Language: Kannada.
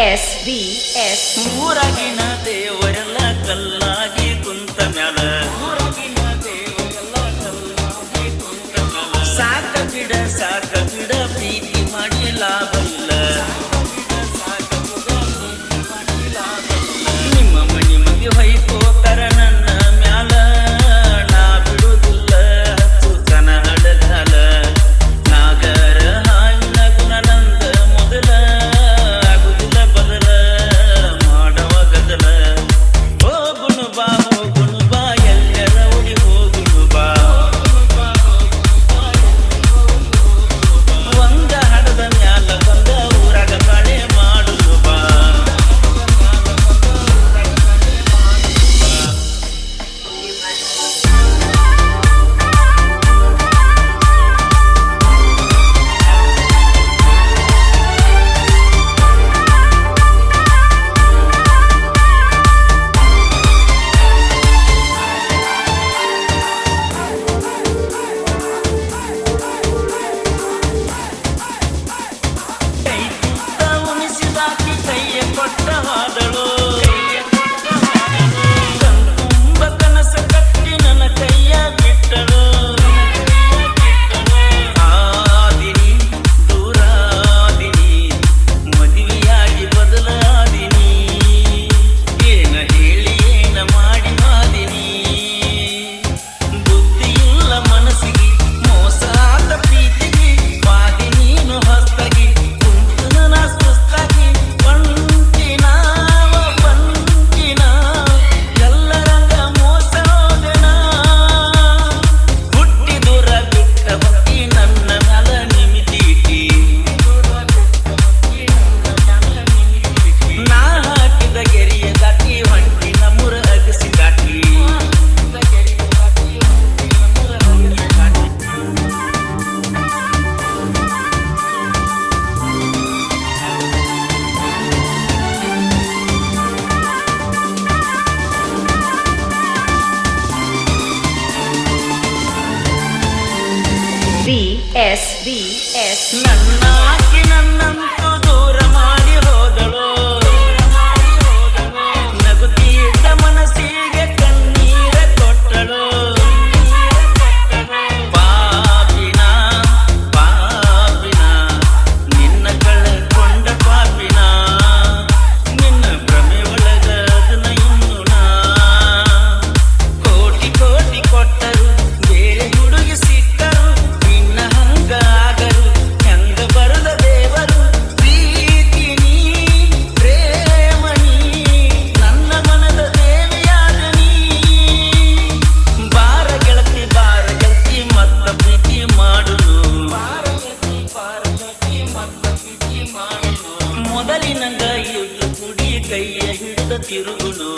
VSVS ಊರಾಗಿನ ದೇವರೆಲ್ಲ ಕಲ್ಲಾಗಿ ಕುಂತ ಮ್ಯಾಲ ಸಾಕ ಬಿಡ ಪ್ರೀತಿ ಮಾಡಿ ಲಾಭ ಇಲ್ಲ. ನಿಮ್ಮ ಮನಿ ಮಂದಿ ಹೊಯ್ಕೋತರ ನನ್ನ ಮ್ಯಾಲ ನಾ ಬಿಡುದಿಲ್ಲ ಸುತನ ಹಡಗಾಲ. ನಾಗರ ಹಾಯಿನ ಗುಣ ನಂದ ಮೊದಲ ಆಗುದಿಲ್ಲ ಬದಲ ಮಾಡವ ಗದಲ. ಹೋಗುಣು ಬಾ ಎಲ್ಲರ ಉಡಿ ಹೋಗುಣು ಬಾ. ಒಂದ ಹಡದ ಮ್ಯಾಲ ಬಂದ ಊರಾಗ ಬಾಳೆ ಮಾಡುದು ಬಾ. ಕೈ ತುತ್ತ ಉಣಿಸಿದಾಕಿ ಕೈಯ ಕೊಟ್ಟ ಹಾದಳು. ಕಣ್ತುಂಬ ಕನಸ ಕಟ್ಟಿ ನನ್ನ ಕೈಯ ಬಿಟ್ಟಳು. ಆದಿನಿ ದೂರಾದಿನಿ ಮದುವೆಯಾಗಿ ಬದಲಾದಿನಿ. ಏನ ಹೇಳಿ ಏನ ಮಾಡಿ ಮಾದಿನಿ. ಬುದ್ಧಿ ಇಲ್ಲ ಮನಸ್ಸಿಗೆ ಮೋಸ ಆದ ಪ್ರೀತಿಗೆ ಬಾದಿ ನೀನು ಹೊಸ್ತಾಗಿ ಕುಂತನ ನಾ ಸುಸ್ತಾಗಿ ಬಂಟಿನ ಎಲ್ಲರಂಗ ಮೋಸ ಹೋದೆನ. ಹುಟ್ಟಿ ದೂರ ಬಿಟ್ಟ ಭಕ್ತಿ ನನ್ನ ಮ್ಯಾಲ ನಿಮಿತೀಟಿ. ನಾ ಹಾಕಿದ ಗೆರೆಯ ದಾಟಿ ಹೊಂಟಿ ನಮ್ಮೂರ ಅಗಸಿ ದಾಟಿ. VSVS ನನ್ನ ಆಕಿ ನನ್ನಂತೂ ದೂರ ಮಾಡಿ ಹೋದಳು. ನಗುತ್ತಿದ್ದ ಮನಸ್ಸಿಗೆ ಕಣ್ಣೀರ ಕೊಟ್ಟಳು. ಪಾಪಿನ ನಿನ್ನ ಕಳಕೊಂಡ ಪಾಪಿನ. ನಿನ್ನ ಭ್ರಮೆ ಒಳಗ ಅದನ್ನ ಇನ್ನು ನಾ ಕೋಟಿ ಕೊಟ್ಟರು ಬೇರೆ ಹುಡುಗಿ ಸಿಕ್ಕರು. ನಿನ್ನ ಹಂಗ ಆಗರು ಹೆಂಗ ಬರದ ದೇವರು. ಪ್ರೀತಿ ನೀ ಪ್ರೇಮ ನೀ ನನ್ನ ಮನದ ದೇವಿಯಾದ ನೀ. ಬಾರ ಗೆಳತಿ ಮತ್ತ ಪ್ರೀತಿ ಮಾಡುನು. ಮೊದಲಿನಂಗ ಇಟ್ಟು ಕುಡಿ ಕೈಯ ಹಿಡಿದ ತಿರುಗುನು.